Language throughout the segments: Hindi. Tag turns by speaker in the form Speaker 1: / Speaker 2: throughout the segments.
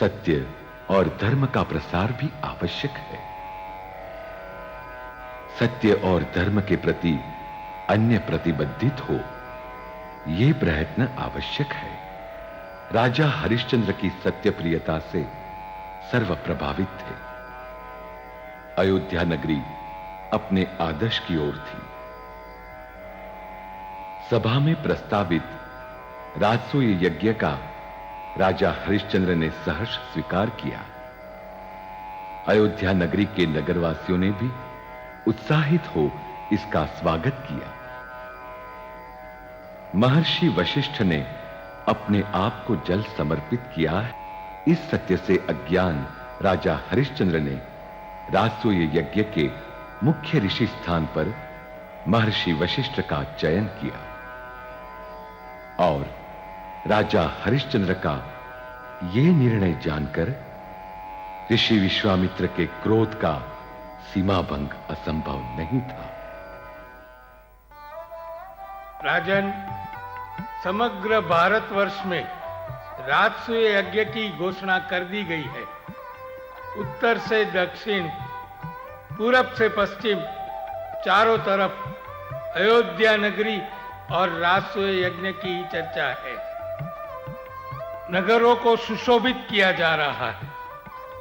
Speaker 1: सत्य और धर्म का प्रसार भी आवश्यक है। सत्य और धर्म के प्रति अन्य प्रतिबद्धित हो, यह प्रयत्न आवश्यक है। राजा हरिश्चंद्र की सत्य प्रियता से सर्व प्रभावित थे। अयोध्या नगरी अपने आदर्श की ओर थी। सभा में प्रस्तावित राजसूय यज्ञ का राजा हरिश्चंद्र ने सहर्ष स्वीकार किया। अयोध्या नगरी के नगरवासियों ने भी उत्साहित हो इसका स्वागत किया। महर्षि वशिष्ठ ने अपने आप को जल समर्पित किया। इस सत्य से अज्ञान राजा हरिश्चंद्र ने राजसूय यज्ञ के मुख्य ऋषि स्थान पर महर्षि वशिष्ठ का चयन किया और राजा हरिश्चंद्र का यह निर्णय जानकर ऋषि विश्वामित्र के क्रोध का सीमा भंग असंभव नहीं था।
Speaker 2: राजन, समग्र भारतवर्ष में राजसूय यज्ञ की घोषणा कर दी गई है। उत्तर से दक्षिण, पूरब से पश्चिम, चारों तरफ अयोध्या नगरी और राजसूय यज्ञ की चर्चा है। नगरों को सुशोभित किया जा रहा है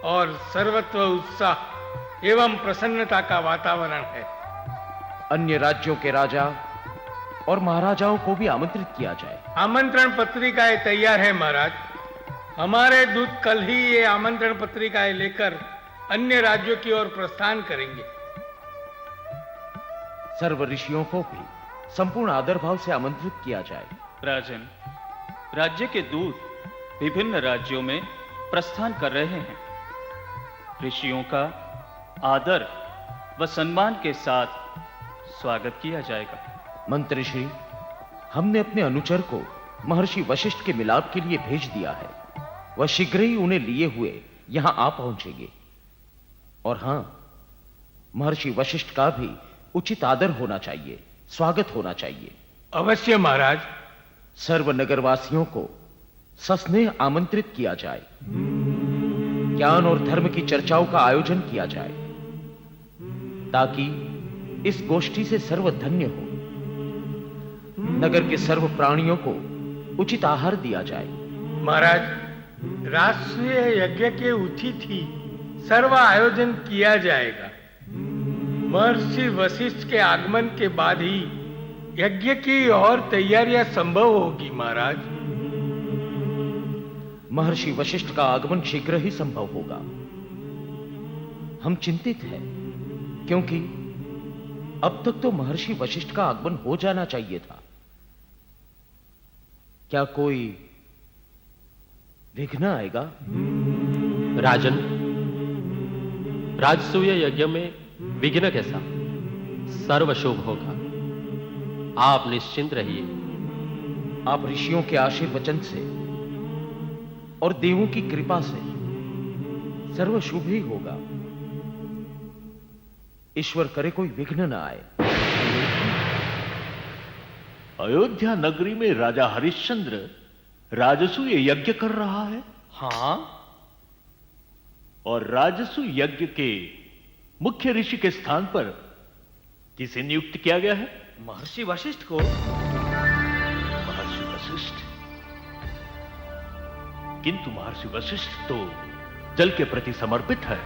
Speaker 2: और सर्वत्र उत्साह एवं प्रसन्नता का वातावरण है।
Speaker 3: अन्य राज्यों के राजा और महाराजाओं को भी आमंत्रित किया जाए।
Speaker 2: आमंत्रण पत्रिकाएं तैयार है महाराज। हमारे दूत कल ही ये आमंत्रण पत्रिकाएं लेकर अन्य राज्यों की ओर प्रस्थान करेंगे।
Speaker 3: सर्व ऋषियों को भी संपूर्ण आदर भाव से आमंत्रित किया जाए।
Speaker 4: राजन, राज्य के दूत विभिन्न राज्यों में प्रस्थान कर रहे हैं। ऋषियों का आदर व सम्मान के साथ स्वागत किया जाएगा।
Speaker 3: मंत्री श्री, हमने अपने अनुचर को महर्षि वशिष्ठ के मिलाप के लिए भेज दिया है। वह शीघ्र ही उन्हें लिए हुए यहां आ पहुंचेंगे। और हां, महर्षि वशिष्ठ का भी उचित आदर होना चाहिए, स्वागत होना चाहिए।
Speaker 2: अवश्य महाराज।
Speaker 3: सर्व नगरवासियों को सस्नेह आमंत्रित किया जाए। ज्ञान और धर्म की चर्चाओं का आयोजन किया जाए ताकि इस गोष्ठी से सर्व धन्य हो। नगर के सर्व प्राणियों को उचित आहार दिया जाए।
Speaker 2: महाराज, राष्ट्रीय यज्ञ के उचित ही सर्व आयोजन किया जाएगा। महर्षि वशिष्ठ के आगमन के बाद ही यज्ञ की और तैयारियां संभव होगी महाराज।
Speaker 3: महर्षि वशिष्ठ का आगमन शीघ्र ही संभव होगा। हम चिंतित हैं क्योंकि अब तक तो महर्षि वशिष्ठ का आगमन हो जाना चाहिए था। क्या कोई विघ्न आएगा?
Speaker 5: राजन, राजसूय यज्ञ में विघ्न कैसा? सर्व शुभ होगा। आप निश्चिंत रहिए।
Speaker 3: आप ऋषियों के आशीर्वचन से और देवों की कृपा से सर्व शुभ ही होगा। ईश्वर करे कोई विघ्न न आए।
Speaker 6: अयोध्या नगरी में राजा हरिश्चंद्र राजसूय यज्ञ कर रहा है।
Speaker 4: हाँ,
Speaker 6: और राजसूय यज्ञ के मुख्य ऋषि के स्थान पर किसे नियुक्त किया गया है?
Speaker 4: महर्षि वशिष्ठ को।
Speaker 6: महर्षि वशिष्ठ? किंतु महर्षि वशिष्ठ तो जल के प्रति समर्पित है।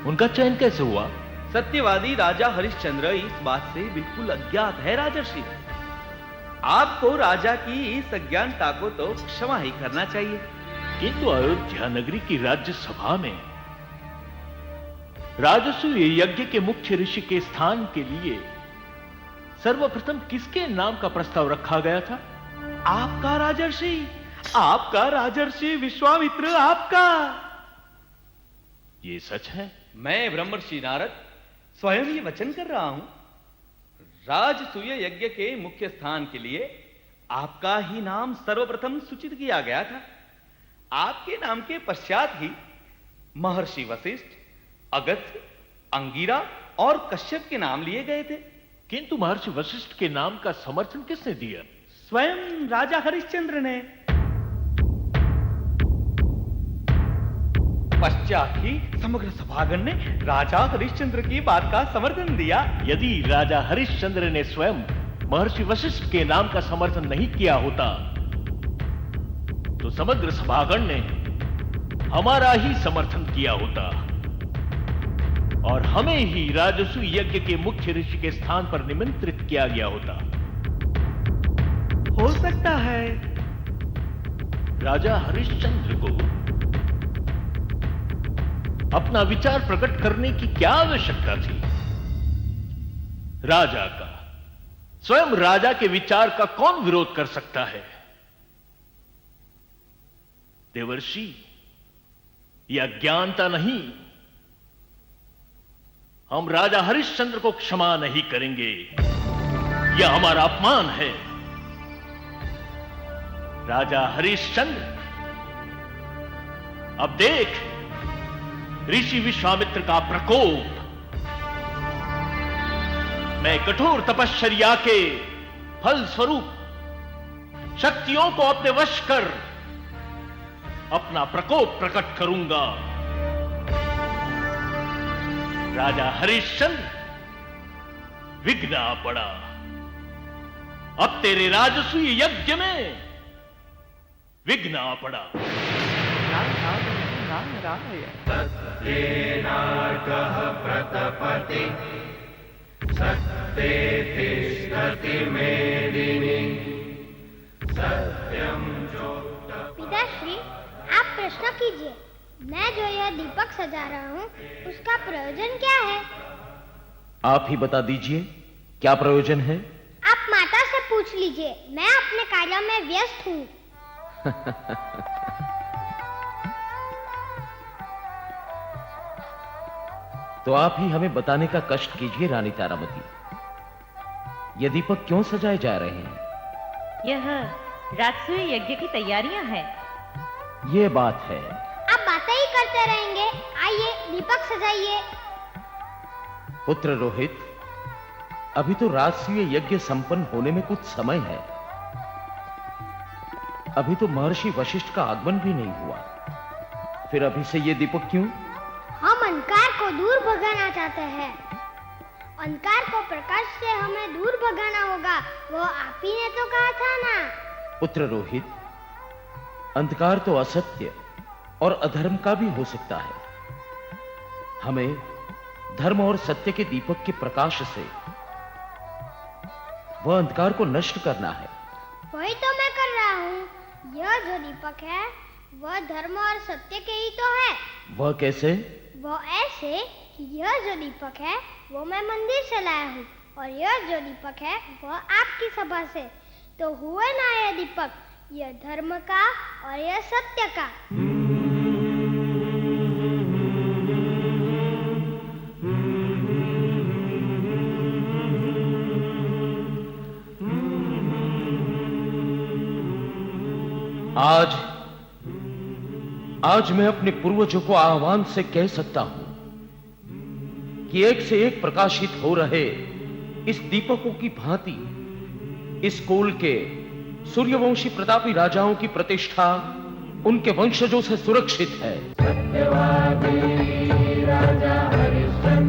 Speaker 6: उनका चयन कैसे हुआ?
Speaker 4: सत्यवादी राजा हरिश्चंद्र इस बात से बिल्कुल अज्ञात है राजर्षि। आपको राजा की इस अज्ञानता को तो क्षमा ही करना चाहिए।
Speaker 6: किंतु अयोध्या नगरी की राज्यसभा में राजसूय यज्ञ के मुख्य ऋषि के स्थान के लिए सर्वप्रथम किसके नाम का प्रस्ताव रखा गया था?
Speaker 4: आपका राजर्षि, आपका राजर्षि विश्वामित्र, आपका।
Speaker 6: ये सच है?
Speaker 4: मैं ब्रह्मर्षि नारद स्वयं ये वचन कर रहा हूं। राजसूय यज्ञ के मुख्य स्थान के लिए आपका ही नाम सर्वप्रथम सूचित किया गया था। आपके नाम के पश्चात ही महर्षि वशिष्ठ, अगस्त्य, अंगिरा और कश्यप के नाम लिए गए थे।
Speaker 6: किंतु महर्षि वशिष्ठ के नाम का समर्थन किसने दिया?
Speaker 4: स्वयं राजा हरिश्चंद्र ने। पश्चात ही समग्र सभागण ने राजा हरिश्चंद्र की बात का समर्थन दिया।
Speaker 6: यदि राजा हरिश्चंद्र ने स्वयं महर्षि वशिष्ठ के नाम का समर्थन नहीं किया होता तो समग्र सभागण ने हमारा ही समर्थन किया होता और हमें ही राजसूय यज्ञ के मुख्य ऋषि के स्थान पर निमंत्रित किया गया होता।
Speaker 4: हो सकता है।
Speaker 6: राजा हरिश्चंद्र को अपना विचार प्रकट करने की क्या आवश्यकता थी? राजा का, स्वयं राजा के विचार का कौन विरोध कर सकता है? देवर्षि, यह अज्ञानता नहीं, हम राजा हरिश्चंद्र को क्षमा नहीं करेंगे। यह हमारा अपमान है। राजा हरिश्चंद्र, अब देख ऋषि विश्वामित्र का प्रकोप। मैं कठोर तपश्चर्या के फल स्वरूप शक्तियों को अपने वश कर अपना प्रकोप प्रकट करूंगा। राजा हरिश्चंद्र, विघ्न आ पड़ा। अब तेरे राजसूय यज्ञ में विघ्न आ पड़ा।
Speaker 7: पिताश्री, आप प्रश्न कीजिए। मैं जो यह दीपक सजा रहा हूँ उसका प्रयोजन क्या है?
Speaker 3: आप ही बता दीजिए, क्या प्रयोजन है?
Speaker 7: आप माता से पूछ लीजिए, मैं अपने कार्य में व्यस्त हूँ।
Speaker 3: तो आप ही हमें बताने का कष्ट कीजिए रानी तारामती। ये दीपक क्यों सजाए जा रहे हैं?
Speaker 8: यह राजसूय यज्ञ की तैयारियां हैं।
Speaker 3: ये बात है।
Speaker 7: आप बातें ही करते रहेंगे। आइए दीपक सजाइए।
Speaker 3: पुत्र रोहित, अभी तो राजसूय यज्ञ संपन्न होने में कुछ समय है। अभी तो महर्षि वशिष्ठ का आगमन भी नहीं हुआ, फिर अभी से ये दीपक क्यों?
Speaker 7: हम अंधकार को दूर भगाना चाहते हैं। अंधकार को प्रकाश से हमें दूर भगाना होगा, वो आप ही ने तो कहा था ना।
Speaker 3: पुत्र रोहित, अंधकार तो असत्य और अधर्म का भी हो सकता है। हमें धर्म और सत्य के दीपक के प्रकाश से वह अंधकार को नष्ट करना है।
Speaker 7: वही तो मैं कर रहा हूँ। यह जो दीपक है वह धर्म और सत्य के ही तो है।
Speaker 3: वह कैसे?
Speaker 7: वो ऐसे कि यह जो दीपक है वो मैं मंदिर से लाया हूँ और यह जो दीपक है वह आपकी सभा से। तो हुए ना यह दीपक, यह धर्म का और यह सत्य का।
Speaker 3: आज मैं अपने पूर्वजों को आह्वान से कह सकता हूं कि एक से एक प्रकाशित हो रहे इस दीपकों की भांति इस कुल के सूर्यवंशी प्रतापी राजाओं की प्रतिष्ठा उनके वंशजों से सुरक्षित है। सत्यवादी राजा हरिश्चंद्र